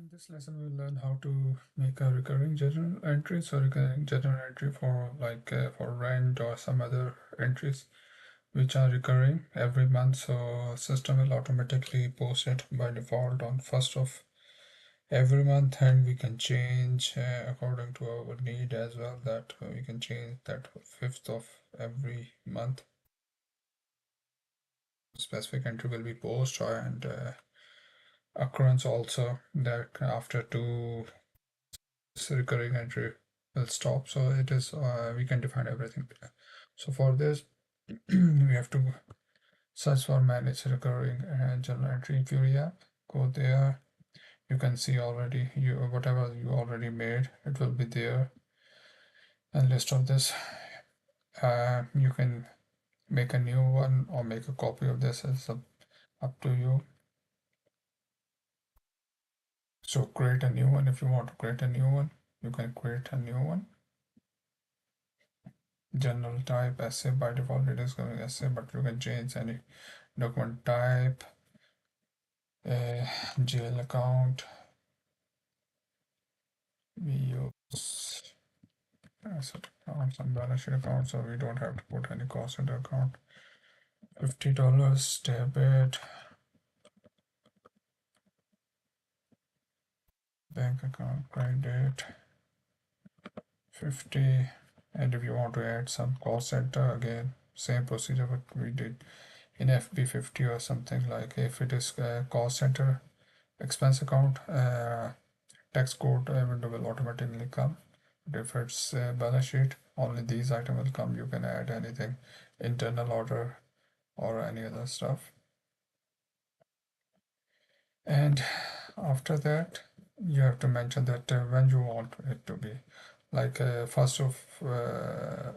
In this lesson, we'll learn how to make a recurring journal entry. So recurring journal entry for for rent or some other entries which are recurring every month. So system will automatically post it by default on first of every month, and we can change according to our need as well. That we can change that fifth of every month. Specific entry will be post and occurrence also that after two recurring entry will stop. So it is we can define everything there. So for this we have to search for manage recurring and journal entry Fury app. Go there, you can see already you whatever you already made, it will be there, and list of this. You can make a new one or make a copy of this. It's up to you. So create a new one. If you want to create a new one, you can create a new one. General type essay, by default it is going essay, but you can change any document type, GL account. We use asset accounts and balance sheet account, so we don't have to put any cost into account. $50 debit, bank account credit 50. And if you want to add some cost center, again same procedure what we did in FB50 or something. Like if it is cost center expense account, tax code window will automatically come. But if it's balance sheet, only these items will come. You can add anything, internal order or any other stuff. And after that, you have to mention that when you want it to be, like first of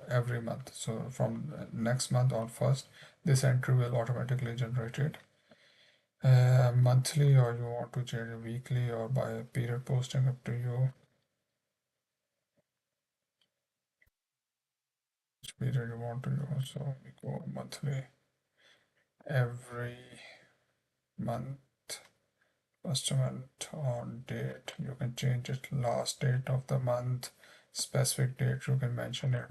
every month. So from next month on first, this entry will automatically generate it. Monthly, or you want to change it weekly or by period posting, up to you. Which period you want to use. So we go monthly, every month, first month on date. You can change it last date of the month, specific date. You can mention it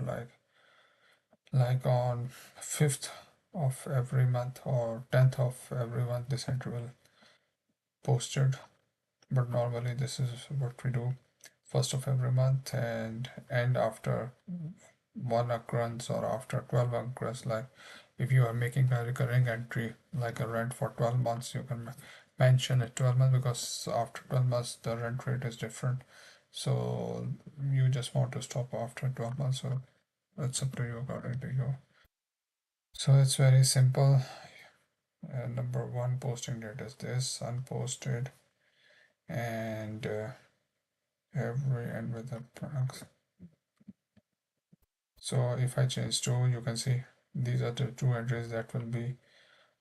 like on 5th of every month or 10th of every month. This entry will posted, but normally this is what we do, first of every month and end after one occurrence or after 12 occurrence. Like if you are making a recurring entry like a rent for 12 months, you can mention it 12 months, because after 12 months the rent rate is different. So you just want to stop after 12 months, so it's up to you, according to you. So it's very simple. Number one posting date is this, unposted, and every end with the products. So if I change to, you can see these are the two entries that will be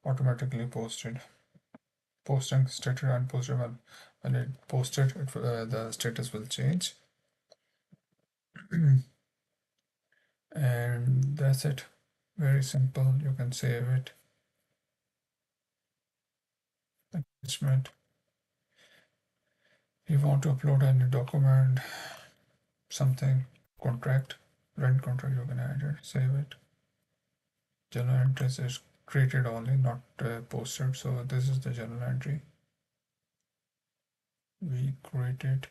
automatically posted. Posting status and posted, when it posted, the status will change. And that's it. Very simple. You can save it. Attachment. You want to upload any document, something, contract, rent contract, you can add it, save it. Journal entries is created only, not posted. So this is the journal entry we created.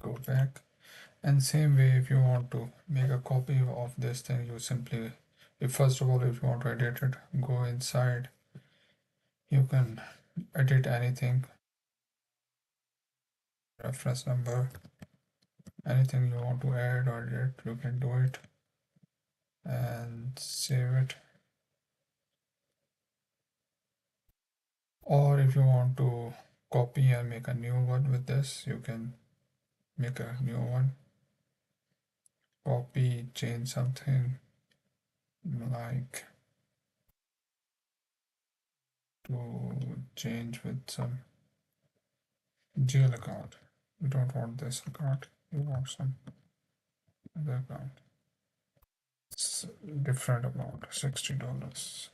Go back, and same way, if you want to make a copy of this thing, you simply, if first of all, if you want to edit it, go inside, you can edit anything, reference number, anything you want to add or edit, you can do it and save it. Or if you want to copy and make a new one with this, you can make a new one, copy, change something, like to change with some GL account. You don't want this account, you want some other account. it's different amount, $60.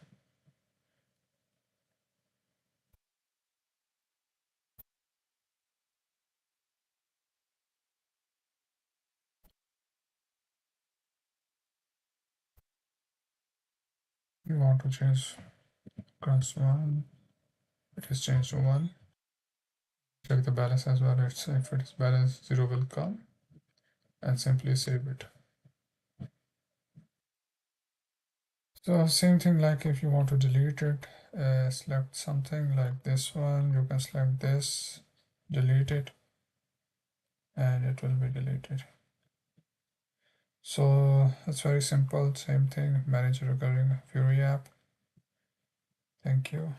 You want to change class 1, it is changed to 1. Check the balance as well. If it is balance, 0 will come, and simply save it. So same thing, like if you want to delete it, select something like this one, you can select this, delete it, and it will be deleted. So it's very simple. Same thing, manage a recurring Fury app. Thank you.